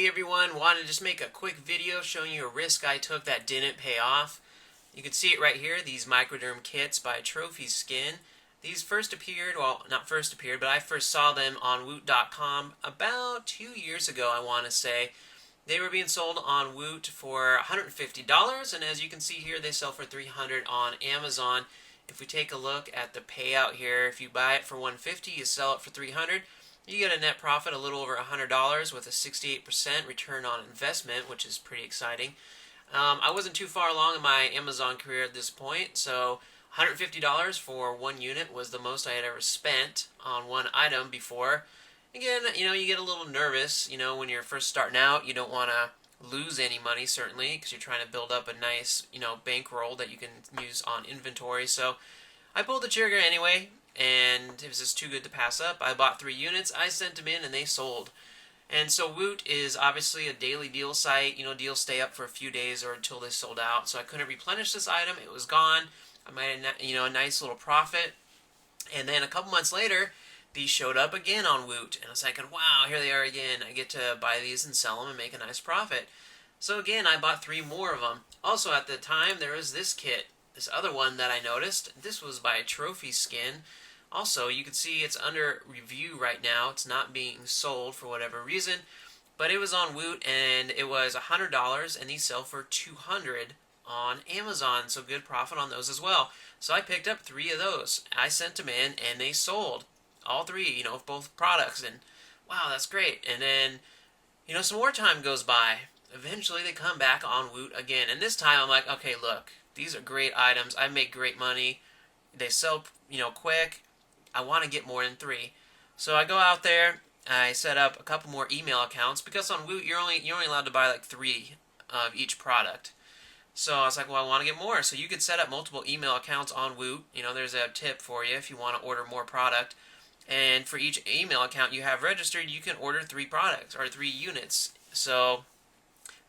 Hey everyone, wanted to just make a quick video showing you a risk I took that didn't pay off. You can see it right here, these microderm kits by Trophy Skin. These first appeared, well, not first appeared, but I first saw them on Woot.com about 2 years ago, I want to say. They were being sold on Woot for $150, and as you can see here, they sell for $300 on Amazon. If we take a look at the payout here, if you buy it for $150, you sell it for $300. You get a net profit a little over $100 with a 68% return on investment, which is pretty exciting. I wasn't too far along in my Amazon career at this point, so $150 for one unit was the most I had ever spent on one item before. Again, you get a little nervous, when you're first starting out. You don't want to lose any money, certainly, because you're trying to build up a nice, bankroll that you can use on inventory. So I pulled the trigger anyway, and it was just too good to pass up. I bought 3 units, I sent them in, and they sold. And so Woot is obviously a daily deal site. Deals stay up for a few days or until they sold out. So I couldn't replenish this item. It was gone. I made a nice little profit. And then a couple months later, these showed up again on Woot. And I was thinking, wow, here they are again. I get to buy these and sell them and make a nice profit. So again, I bought 3 more of them. Also at the time, there was this kit. This other one that I noticed. This was by Trophy Skin. Also, you can see it's under review right now. It's not being sold for whatever reason. But it was on Woot, and it was $100, and these sell for $200 on Amazon. So good profit on those as well. So I picked up 3 of those. I sent them in, and they sold. All 3, of both products. And wow, that's great. And then, some more time goes by. Eventually, they come back on Woot again. And this time, I'm like, okay, look, these are great items. I make great money. They sell, quick. I want to get more than 3. So I go out there, I set up a couple more email accounts, because on Woot you're only allowed to buy like 3 of each product. So I was like, well, I want to get more. So you could set up multiple email accounts on Woot. There's a tip for you if you want to order more product. And for each email account you have registered, you can order 3 products or 3 units. So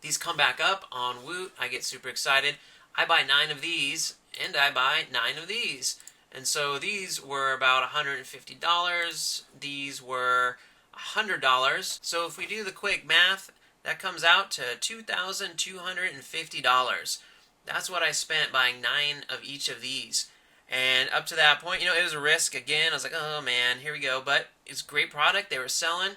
these come back up on Woot. I get super excited. I buy 9 of these, and I buy 9 of these. And so these were about $150. These were $100. So if we do the quick math, that comes out to $2,250. That's what I spent buying 9 of each of these. And up to that point, it was a risk again. I was like, oh man, here we go. But it's a great product. They were selling.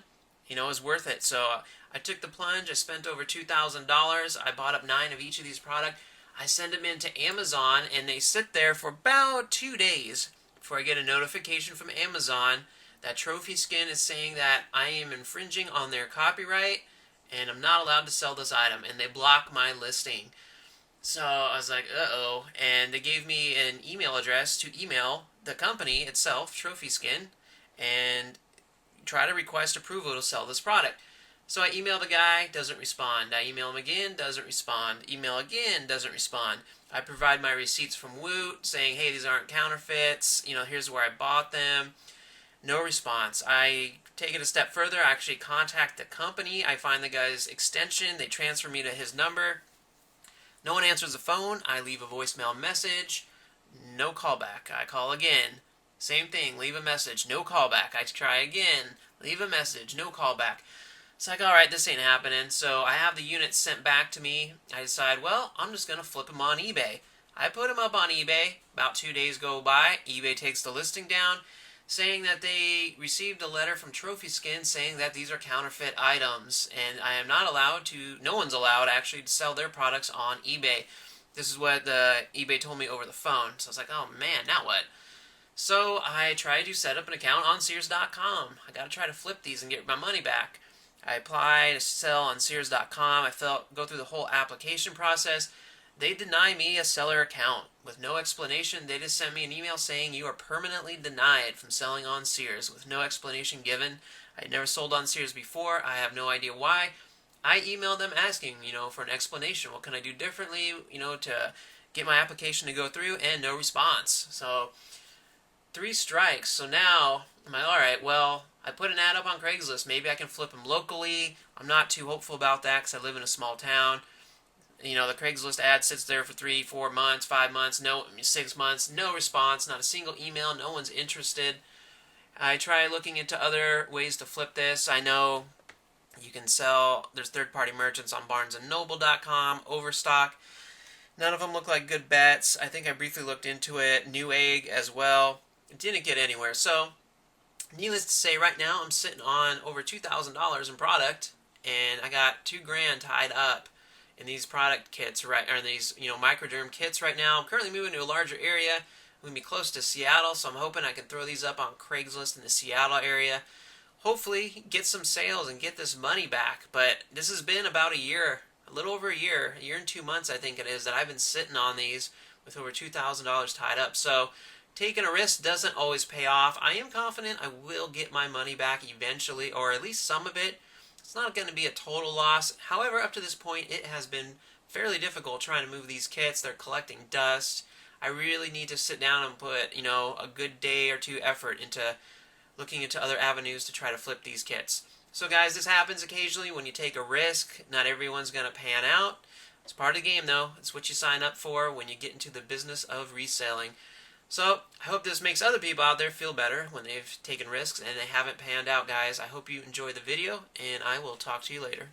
It was worth it. So I took the plunge. I spent over $2,000. I bought up 9 of each of these products. I send them into Amazon, and they sit there for about 2 days before I get a notification from Amazon that Trophy Skin is saying that I am infringing on their copyright and I'm not allowed to sell this item, and they block my listing. So I was like, uh-oh, and they gave me an email address to email the company itself, Trophy Skin, and try to request approval to sell this product. So I email the guy, doesn't respond. I email him again, doesn't respond. Email again, doesn't respond. I provide my receipts from Woot saying, hey, these aren't counterfeits. Here's where I bought them. No response. I take it a step further. I actually contact the company. I find the guy's extension. They transfer me to his number. No one answers the phone. I leave a voicemail message. No callback. I call again. Same thing. Leave a message. No callback. I try again. Leave a message. No callback. It's like, alright, this ain't happening. So I have the units sent back to me. I decide, well, I'm just going to flip them on eBay. I put them up on eBay. About 2 days go by. eBay takes the listing down, saying that they received a letter from Trophy Skin saying that these are counterfeit items. And I am not allowed to, no one's allowed actually to sell their products on eBay. This is what the eBay told me over the phone. So I was like, oh man, now what? So I tried to set up an account on Sears.com. I got to try to flip these and get my money back. I apply to sell on Sears.com. Go through the whole application process. They deny me a seller account with no explanation. They just sent me an email saying you are permanently denied from selling on Sears with no explanation given. I had never sold on Sears before. I have no idea why. I emailed them asking, for an explanation. What can I do differently, to get my application to go through, and no response. So 3 strikes. So now I'm like, all right, well, I put an ad up on Craigslist. Maybe I can flip them locally. I'm not too hopeful about that because I live in a small town. The Craigslist ad sits there for 3, 4 months, 5 months, 6 months, no response, not a single email, no one's interested. I try looking into other ways to flip this. I know, You can sell, there's third-party merchants on barnesandnoble.com, Overstock. None of them look like good bets. I think I briefly looked into it. Newegg as well. It didn't get anywhere. So, needless to say, right now I'm sitting on over $2,000 in product, and I got $2,000 tied up in these product kits, right, or these microderm kits right now. I'm currently moving to a larger area. I'm gonna be close to Seattle, so I'm hoping I can throw these up on Craigslist in the Seattle area. Hopefully, get some sales and get this money back. But this has been about a year, a little over a year and 2 months, I think it is, that I've been sitting on these with over $2,000 tied up. So, taking a risk doesn't always pay off. I am confident I will get my money back eventually, or at least some of it. It's not going to be a total loss. However, up to this point, it has been fairly difficult trying to move these kits. They're collecting dust. I really need to sit down and put, a good day or two effort into looking into other avenues to try to flip these kits. So guys, this happens occasionally when you take a risk. Not everyone's going to pan out. It's part of the game though. It's what you sign up for when you get into the business of reselling. So, I hope this makes other people out there feel better when they've taken risks and they haven't panned out, guys. I hope you enjoyed the video, and I will talk to you later.